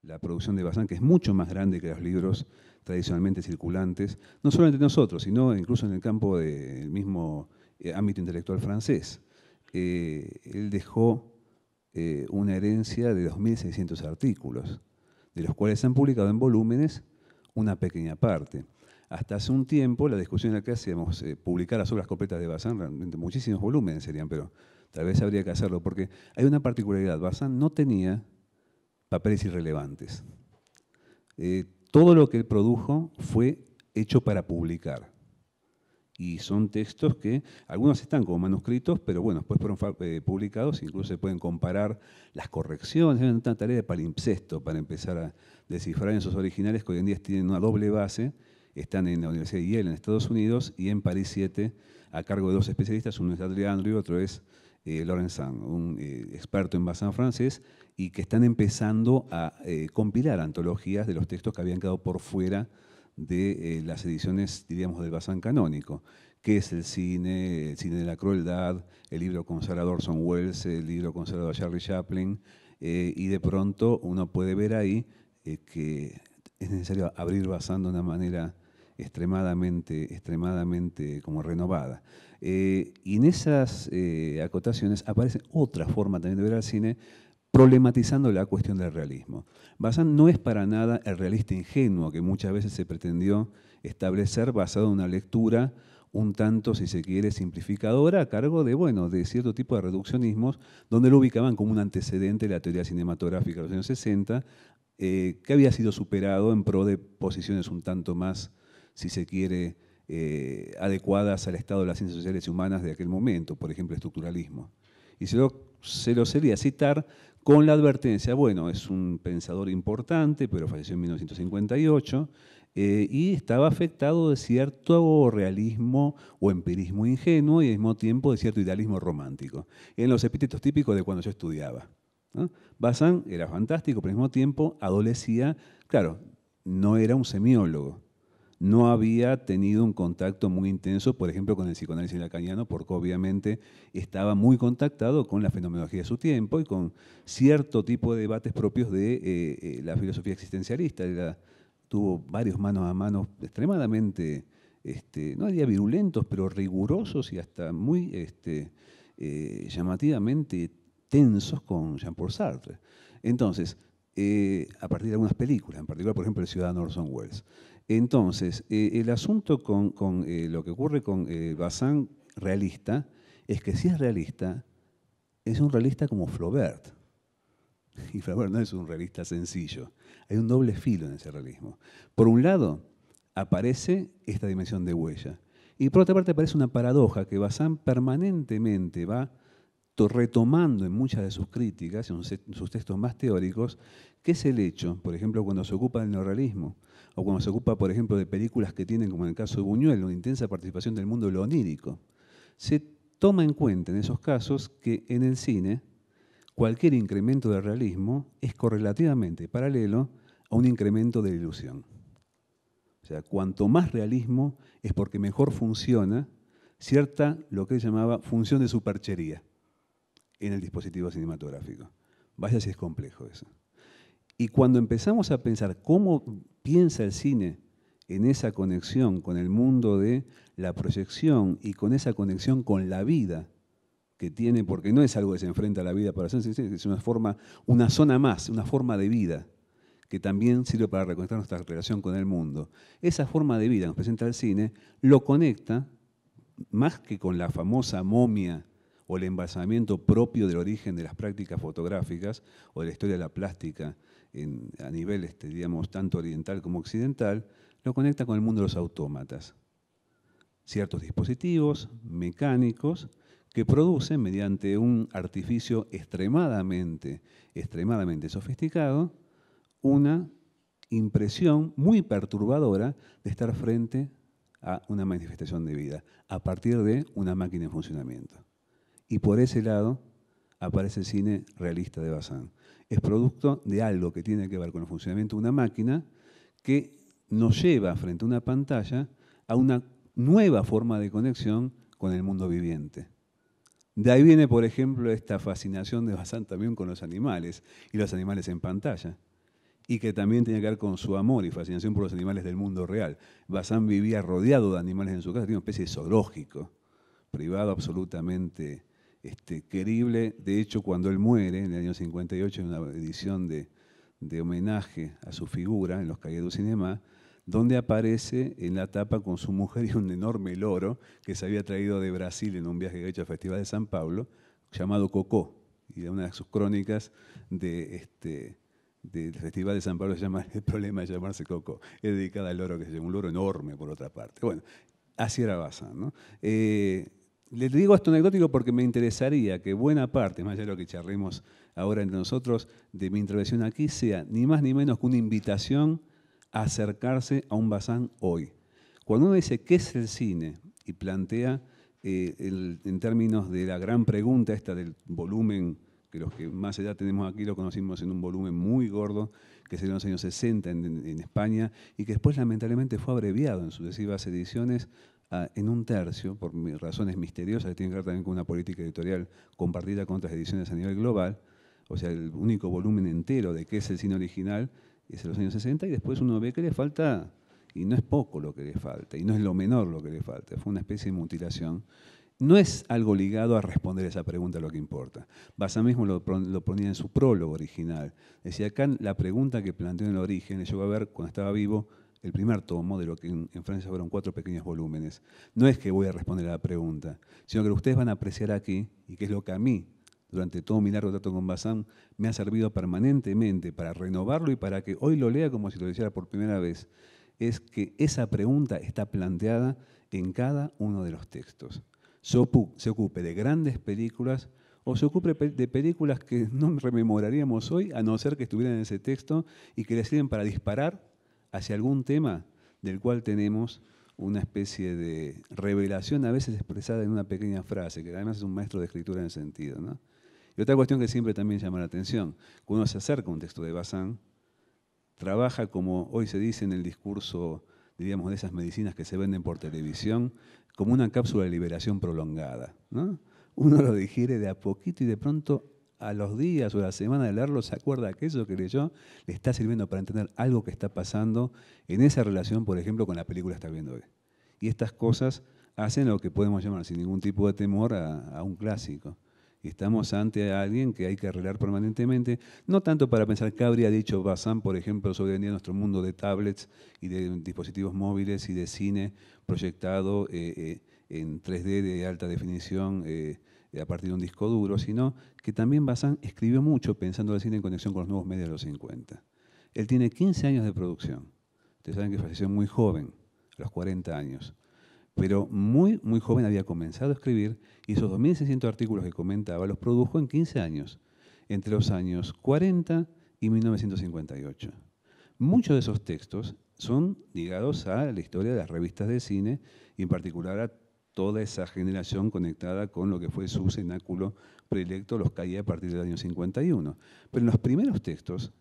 la producción de Bazin, que es mucho más grande que los libros tradicionalmente circulantes, no solo entre nosotros, sino incluso en el campo del mismo ámbito intelectual francés. Él dejó una herencia de 2.600 artículos, de los cuales se han publicado en volúmenes una pequeña parte. Hasta hace un tiempo, la discusión en la que hacíamos, publicar las obras completas de Bazin, realmente muchísimos volúmenes serían, pero tal vez habría que hacerlo, porque hay una particularidad. Bazin no tenía papeles irrelevantes. Todo lo que él produjo fue hecho para publicar. Y son textos que, algunos están como manuscritos, pero bueno, después fueron publicados, incluso se pueden comparar las correcciones, es una tarea de palimpsesto para empezar a descifrar en esos originales que hoy en día tienen una doble base, están en la Universidad de Yale en Estados Unidos y en París 7 a cargo de dos especialistas, uno es Adrien Andrew y otro es Laurent Sang, un experto en Bazin francés, y que están empezando a compilar antologías de los textos que habían quedado por fuera de las ediciones, diríamos, del Bazin canónico, que es el cine de la crueldad, el libro consagrado a Orson Welles, el libro consagrado a Charlie Chaplin, y de pronto uno puede ver ahí que es necesario abrir Bazin de una manera extremadamente como renovada. Y en esas acotaciones aparece otra forma también de ver al cine, problematizando la cuestión del realismo. Bazin no es para nada el realista ingenuo que muchas veces se pretendió establecer basado en una lectura un tanto, si se quiere, simplificadora a cargo de, bueno, de cierto tipo de reduccionismos, donde lo ubicaban como un antecedente de la teoría cinematográfica de los años 60, que había sido superado en pro de posiciones un tanto más, si se quiere, adecuadas al estado de las ciencias sociales y humanas de aquel momento, por ejemplo, estructuralismo. Y se lo sería citar con la advertencia, bueno, es un pensador importante, pero falleció en 1958, y estaba afectado de cierto realismo o empirismo ingenuo y al mismo tiempo de cierto idealismo romántico. En los epítetos típicos de cuando yo estudiaba, ¿no? Bazin era fantástico, pero al mismo tiempo adolecía, claro, no era un semiólogo, no había tenido un contacto muy intenso, por ejemplo, con el psicoanálisis lacaniano, porque obviamente estaba muy contactado con la fenomenología de su tiempo y con cierto tipo de debates propios de la filosofía existencialista. Tuvo varios manos a mano extremadamente, no diría virulentos, pero rigurosos y hasta muy llamativamente tensos con Jean-Paul Sartre. Entonces, a partir de algunas películas, en particular, por ejemplo, El ciudadano Orson Welles. Entonces, el asunto con lo que ocurre con Bazin realista es que si es realista, es un realista como Flaubert. Y Flaubert no es un realista sencillo. Hay un doble filo en ese realismo. Por un lado, aparece esta dimensión de huella. Y por otra parte aparece una paradoja que Bazin permanentemente va retomando en muchas de sus críticas, en sus textos más teóricos, que es el hecho, por ejemplo, cuando se ocupa del neorrealismo, o cuando se ocupa, por ejemplo, de películas que tienen, como en el caso de Buñuel, una intensa participación del mundo de lo onírico. Se toma en cuenta en esos casos que en el cine cualquier incremento de realismo es correlativamente paralelo a un incremento de la ilusión. O sea, cuanto más realismo es porque mejor funciona cierta, lo que él llamaba, función de superchería en el dispositivo cinematográfico. Vaya si es complejo eso. Y cuando empezamos a pensar cómo piensa el cine en esa conexión con el mundo de la proyección y con esa conexión con la vida que tiene, porque no es algo que se enfrenta a la vida para hacer, es una zona más, una forma de vida que también sirve para reconectar nuestra relación con el mundo. Esa forma de vida que nos presenta el cine lo conecta más que con la famosa momia o el embalsamamiento propio del origen de las prácticas fotográficas o de la historia de la plástica a nivel, digamos, tanto oriental como occidental, lo conecta con el mundo de los autómatas. Ciertos dispositivos mecánicos que producen mediante un artificio extremadamente sofisticado una impresión muy perturbadora de estar frente a una manifestación de vida a partir de una máquina en funcionamiento. Y por ese lado aparece el cine realista de Bazin. Es producto de algo que tiene que ver con el funcionamiento de una máquina que nos lleva frente a una pantalla a una nueva forma de conexión con el mundo viviente. De ahí viene, por ejemplo, esta fascinación de Bazin también con los animales y los animales en pantalla. y que también tenía que ver con su amor y fascinación por los animales del mundo real. Bazán vivía rodeado de animales en su casa, tenía una especie de zoológico, privado absolutamente querible. De hecho, cuando él muere, en el año 58, en una edición de homenaje a su figura en los Cahiers du Cinéma, donde aparece en la tapa con su mujer y un enorme loro que se había traído de Brasil en un viaje que ha hecho al Festival de San Pablo, llamado Cocó. Y de una de sus crónicas del Festival de San Pablo se llama El problema de llamarse Cocó. Es dedicada al loro, que es un loro enorme por otra parte. Bueno, así era Bazán, ¿no? Les digo esto anecdótico porque me interesaría que buena parte, más allá de lo que charlemos ahora entre nosotros, de mi intervención aquí sea ni más ni menos que una invitación a acercarse a un Bazán hoy. Cuando uno dice ¿qué es el cine? Y plantea en términos de la gran pregunta esta del volumen, que los que más edad tenemos aquí lo conocimos en un volumen muy gordo, que se dio en los años 60 en España, y que después lamentablemente fue abreviado en sucesivas ediciones en un tercio, por razones misteriosas que tienen que ver también con una política editorial compartida con otras ediciones a nivel global. O sea, el único volumen entero de qué es el cine original es en los años 60, y después uno ve que le falta, y no es poco lo que le falta, y no es lo menor lo que le falta, fue una especie de mutilación. No es algo ligado a responder esa pregunta lo que importa. Bazán mismo lo ponía en su prólogo original. Decía, acá la pregunta que planteó en el origen le llegó a ver cuando estaba vivo el primer tomo de lo que en Francia fueron 4 pequeños volúmenes. No es que voy a responder a la pregunta, sino que lo que ustedes van a apreciar aquí, y que es lo que a mí, durante todo mi largo trato con Bazán, me ha servido permanentemente para renovarlo y para que hoy lo lea como si lo leyera por primera vez, es que esa pregunta está planteada en cada uno de los textos. Se ocupe de grandes películas o se ocupe de películas que no rememoraríamos hoy, a no ser que estuvieran en ese texto y que le sirven para disparar hacia algún tema del cual tenemos una especie de revelación a veces expresada en una pequeña frase, que además es un maestro de escritura en el sentido, ¿no? Y otra cuestión que siempre también llama la atención, cuando uno se acerca a un texto de Bazán, trabaja como hoy se dice en el discurso, diríamos, de esas medicinas que se venden por televisión, como una cápsula de liberación prolongada, ¿no? Uno lo digiere de a poquito y de pronto a los días o a la semana de leerlo se acuerda que eso que leyó le está sirviendo para entender algo que está pasando en esa relación, por ejemplo, con la película que está viendo hoy. Y estas cosas hacen lo que podemos llamar sin ningún tipo de temor a un clásico. Y estamos ante alguien que hay que arreglar permanentemente, no tanto para pensar qué habría dicho Bazán, por ejemplo, sobre hoy en día nuestro mundo de tablets y de dispositivos móviles y de cine proyectado en 3D de alta definición a partir de un disco duro, sino que también Bazán escribió mucho pensando el cine en conexión con los nuevos medios de los 50. Él tiene 15 años de producción. Ustedes saben que falleció muy joven, a los 40 años. Pero muy, muy joven había comenzado a escribir y esos 2.600 artículos que comentaba los produjo en 15 años, entre los años 40 y 1958. Muchos de esos textos son ligados a la historia de las revistas de cine y en particular a toda esa generación conectada con lo que fue su cenáculo predilecto, los Cahiers a partir del año 51. Pero en los primeros textos,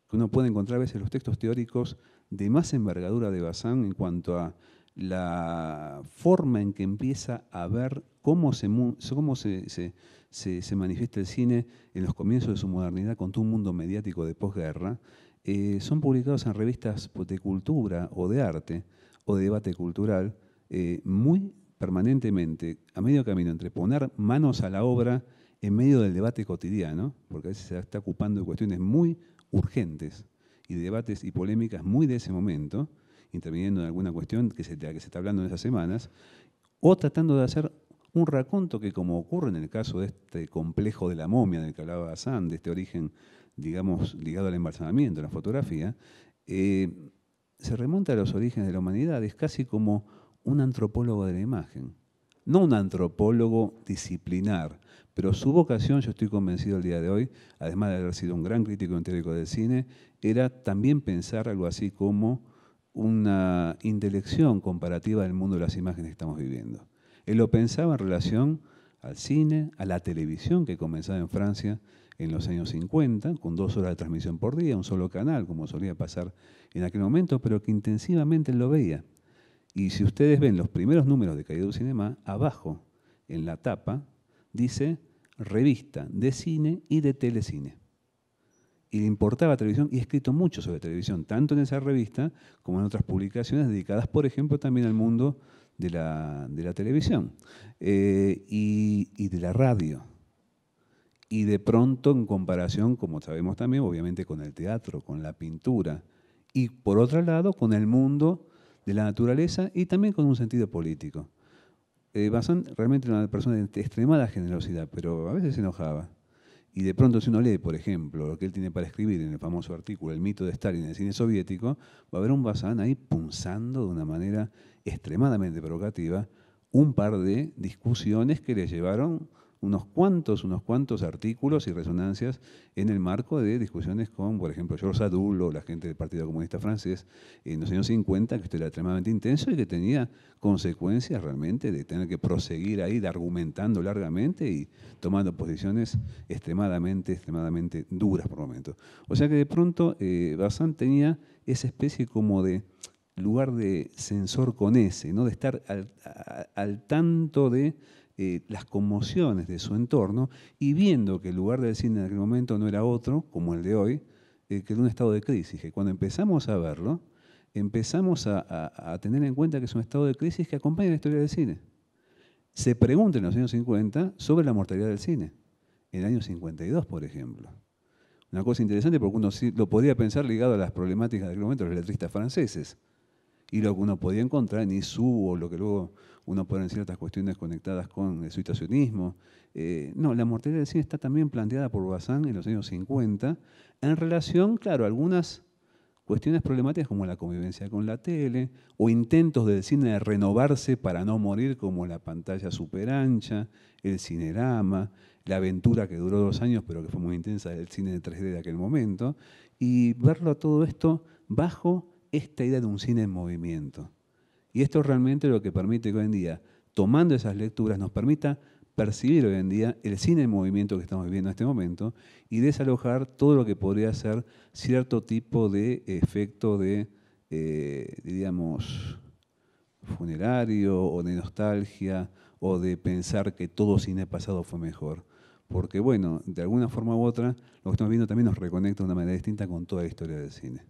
que uno puede encontrar a veces los textos teóricos de más envergadura de Bazán en cuanto a la forma en que empieza a ver cómo se manifiesta el cine en los comienzos de su modernidad con todo un mundo mediático de posguerra, son publicados en revistas de cultura o de arte o de debate cultural muy permanentemente, a medio camino entre poner manos a la obra en medio del debate cotidiano, porque a veces se está ocupando de cuestiones muy urgentes y de debates y polémicas muy de ese momento, interviniendo en alguna cuestión de la que se está hablando en esas semanas, o tratando de hacer un raconto que, como ocurre en el caso de este complejo de la momia del que hablaba Bazán, de este origen, digamos, ligado al embalsamamiento, a la fotografía, se remonta a los orígenes de la humanidad, es casi como un antropólogo de la imagen. No un antropólogo disciplinar, pero su vocación, yo estoy convencido el día de hoy, además de haber sido un gran crítico y teórico del cine, era también pensar algo así como una intelección comparativa del mundo de las imágenes que estamos viviendo. Él lo pensaba en relación al cine, a la televisión que comenzaba en Francia en los años 50, con 2 horas de transmisión por día, un solo canal, como solía pasar en aquel momento, pero que intensivamente él lo veía. Y si ustedes ven los primeros números de Cahiers du Cinéma, abajo, en la tapa, dice revista de cine y de telecine. y le importaba televisión y ha escrito mucho sobre televisión, tanto en esa revista como en otras publicaciones dedicadas, por ejemplo, también al mundo de la televisión y de la radio. Y de pronto, en comparación, como sabemos también, obviamente con el teatro, con la pintura, y por otro lado, con el mundo de la naturaleza y también con un sentido político. Bazán realmente era una persona de extremada generosidad, pero a veces se enojaba. Y de pronto, si uno lee, por ejemplo, lo que él tiene para escribir en el famoso artículo El mito de Stalin en el cine soviético, va a haber un Bazán ahí punzando de una manera extremadamente provocativa un par de discusiones que le llevaron unos cuantos artículos y resonancias en el marco de discusiones con, por ejemplo, Georges Sadoul o la gente del Partido Comunista Francés en los años 50, que esto era extremadamente intenso y que tenía consecuencias realmente de tener que proseguir ahí, de argumentando largamente y tomando posiciones extremadamente duras por momentos. O sea que de pronto Bazán tenía esa especie como de lugar de sensor con ese, ¿no? De estar al tanto de las conmociones de su entorno y viendo que el lugar del cine en aquel momento no era otro, como el de hoy, que era un estado de crisis, que cuando empezamos a verlo, empezamos a tener en cuenta que es un estado de crisis que acompaña la historia del cine. Se pregunta en los años 50 sobre la mortalidad del cine, en el año 52, por ejemplo. Una cosa interesante porque uno sí lo podía pensar ligado a las problemáticas de aquel momento de los letristas franceses y lo que uno podía encontrar en Isú o lo que luego uno puede en ciertas cuestiones conectadas con el situacionismo. No, la mortalidad del cine está también planteada por Bazán en los años 50 en relación, claro, a algunas cuestiones problemáticas como la convivencia con la tele o intentos del cine de renovarse para no morir como la pantalla superancha, el cinerama, la aventura que duró 2 años pero que fue muy intensa del cine de 3D de aquel momento y verlo todo esto bajo esta idea de un cine en movimiento. Y esto es realmente lo que permite que hoy en día, tomando esas lecturas, nos permita percibir hoy en día el cine en movimiento que estamos viviendo en este momento y desalojar todo lo que podría ser cierto tipo de efecto de, diríamos, funerario o de nostalgia o de pensar que todo cine pasado fue mejor. Porque, bueno, de alguna forma u otra, lo que estamos viendo también nos reconecta de una manera distinta con toda la historia del cine.